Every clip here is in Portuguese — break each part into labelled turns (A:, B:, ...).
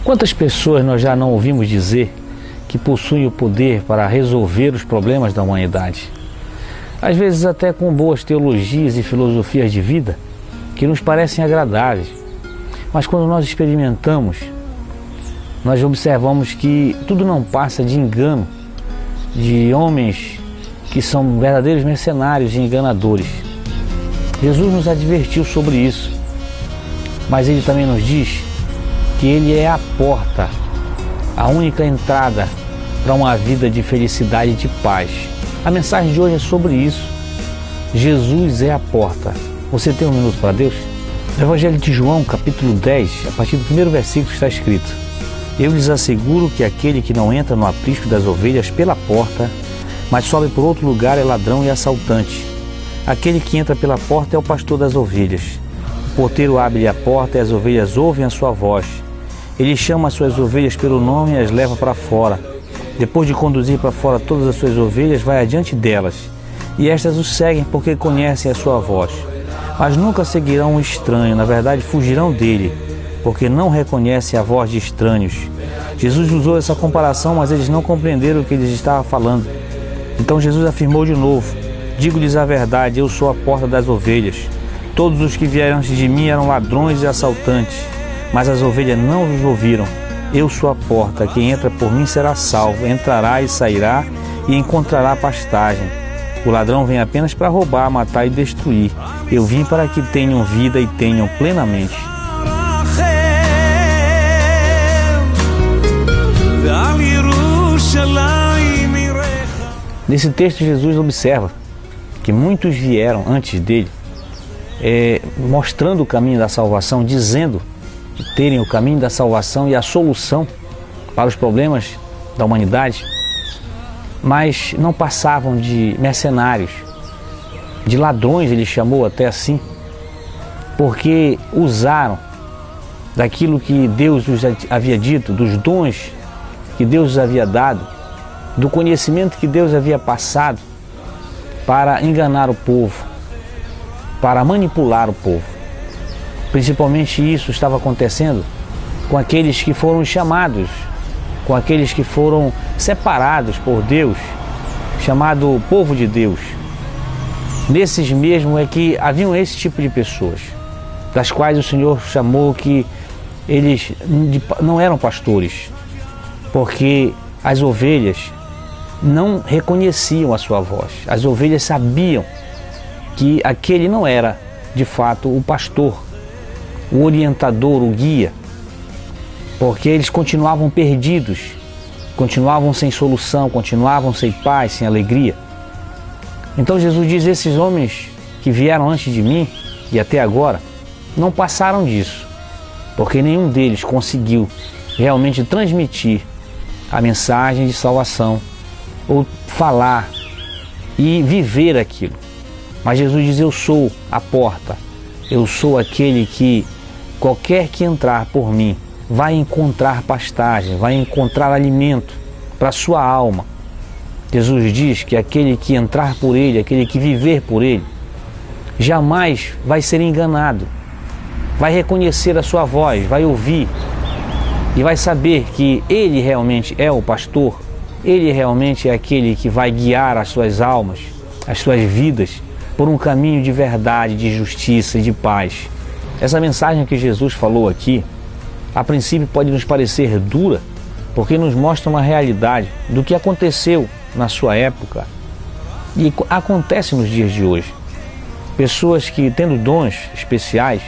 A: Quantas pessoas nós já não ouvimos dizer que possuem o poder para resolver os problemas da humanidade? Às vezes até com boas teologias e filosofias de vida que nos parecem agradáveis. Mas quando nós experimentamos, nós observamos que tudo não passa de engano, de homens que são verdadeiros mercenários e enganadores. Jesus nos advertiu sobre isso, mas Ele também nos diz que Ele é a porta, a única entrada para uma vida de felicidade e de paz. A mensagem de hoje é sobre isso. Jesus é a porta. Você tem um minuto para Deus? No Evangelho de João, capítulo 10, a partir do primeiro versículo está escrito: Eu lhes asseguro que aquele que não entra no aprisco das ovelhas pela porta, mas sobe por outro lugar, é ladrão e assaltante. Aquele que entra pela porta é o pastor das ovelhas. O porteiro abre a porta e as ovelhas ouvem a sua voz. Ele chama as suas ovelhas pelo nome e as leva para fora. Depois de conduzir para fora todas as suas ovelhas, vai adiante delas. E estas o seguem porque conhecem a sua voz. Mas nunca seguirão um estranho, na verdade fugirão dele, porque não reconhecem a voz de estranhos. Jesus usou essa comparação, mas eles não compreenderam o que eles estavam falando. Então Jesus afirmou de novo: Digo-lhes a verdade, eu sou a porta das ovelhas. Todos os que vieram antes de mim eram ladrões e assaltantes, mas as ovelhas não os ouviram. Eu sou a porta, quem entra por mim será salvo, entrará e sairá e encontrará pastagem. O ladrão vem apenas para roubar, matar e destruir. Eu vim para que tenham vida e tenham plenamente. Nesse texto, Jesus observa que muitos vieram antes dele, mostrando o caminho da salvação, dizendo que terem o caminho da salvação e a solução para os problemas da humanidade, mas não passavam de mercenários, de ladrões, ele chamou até assim, porque usaram daquilo que Deus os havia dito, dos dons que Deus os havia dado, do conhecimento que Deus havia passado, para enganar o povo, para manipular o povo. Principalmente isso estava acontecendo com aqueles que foram chamados, com aqueles que foram separados por Deus, chamado povo de Deus. Nesses mesmo é que haviam esse tipo de pessoas, das quais o Senhor chamou que eles não eram pastores, porque as ovelhas não reconheciam a sua voz. As ovelhas sabiam que aquele não era, de fato, o pastor, o orientador, o guia, porque eles continuavam perdidos, continuavam sem solução, continuavam sem paz, sem alegria. Então Jesus diz: esses homens que vieram antes de mim e até agora não passaram disso, porque nenhum deles conseguiu realmente transmitir a mensagem de salvação, ou falar e viver aquilo. Mas Jesus diz: eu sou a porta, eu sou aquele que qualquer que entrar por mim vai encontrar pastagem, vai encontrar alimento para a sua alma. Jesus diz que aquele que entrar por ele, aquele que viver por ele, jamais vai ser enganado, vai reconhecer a sua voz, vai ouvir e vai saber que ele realmente é o pastor, ele realmente é aquele que vai guiar as suas almas, as suas vidas, por um caminho de verdade, de justiça e de paz. Essa mensagem que Jesus falou aqui, a princípio pode nos parecer dura, porque nos mostra uma realidade do que aconteceu na sua época e acontece nos dias de hoje. Pessoas que, tendo dons especiais,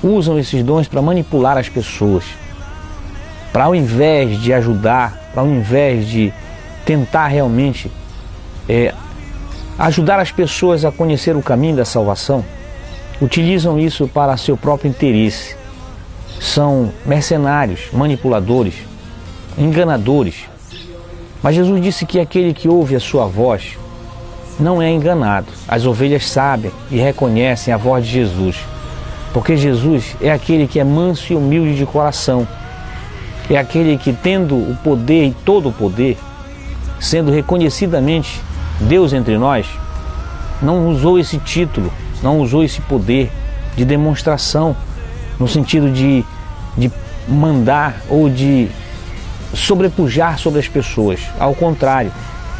A: usam esses dons para manipular as pessoas, para, ao invés de ajudar, para, ao invés de tentar realmente ajudar as pessoas a conhecer o caminho da salvação, utilizam isso para seu próprio interesse. São mercenários, manipuladores, enganadores. Mas Jesus disse que aquele que ouve a sua voz não é enganado. As ovelhas sabem e reconhecem a voz de Jesus, porque Jesus é aquele que é manso e humilde de coração. É aquele que, tendo o poder e todo o poder, sendo reconhecidamente Deus entre nós, não usou esse título, não usou esse poder de demonstração, no sentido de mandar ou de sobrepujar sobre as pessoas. Ao contrário,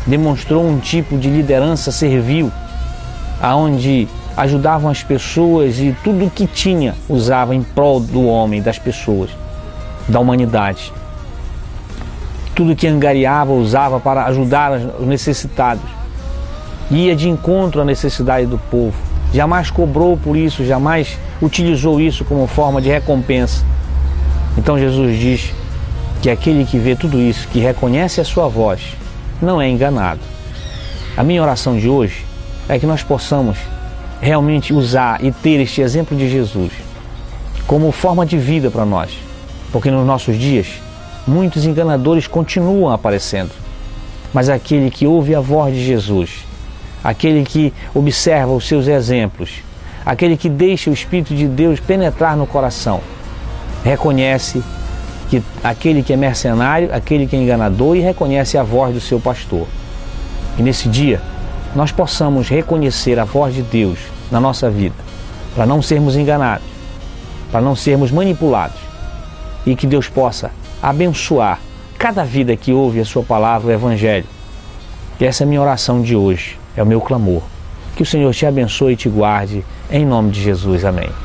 A: demonstrou um tipo de liderança servil, aonde ajudavam as pessoas e tudo o que tinha usava em prol do homem, das pessoas, da humanidade. Tudo que angariava usava para ajudar os necessitados. Ia de encontro à necessidade do povo. Jamais cobrou por isso, jamais utilizou isso como forma de recompensa. Então Jesus diz que aquele que vê tudo isso, que reconhece a sua voz, não é enganado. A minha oração de hoje é que nós possamos realmente usar e ter este exemplo de Jesus como forma de vida para nós, porque nos nossos dias muitos enganadores continuam aparecendo, mas aquele que ouve a voz de Jesus, aquele que observa os seus exemplos, aquele que deixa o Espírito de Deus penetrar no coração, reconhece que aquele que é mercenário, aquele que é enganador, e reconhece a voz do seu pastor. E nesse dia nós possamos reconhecer a voz de Deus na nossa vida, para não sermos enganados, para não sermos manipulados, e que Deus possa abençoar cada vida que ouve a sua palavra, o Evangelho. E essa é a minha oração de hoje, é o meu clamor. Que o Senhor te abençoe e te guarde, em nome de Jesus. Amém.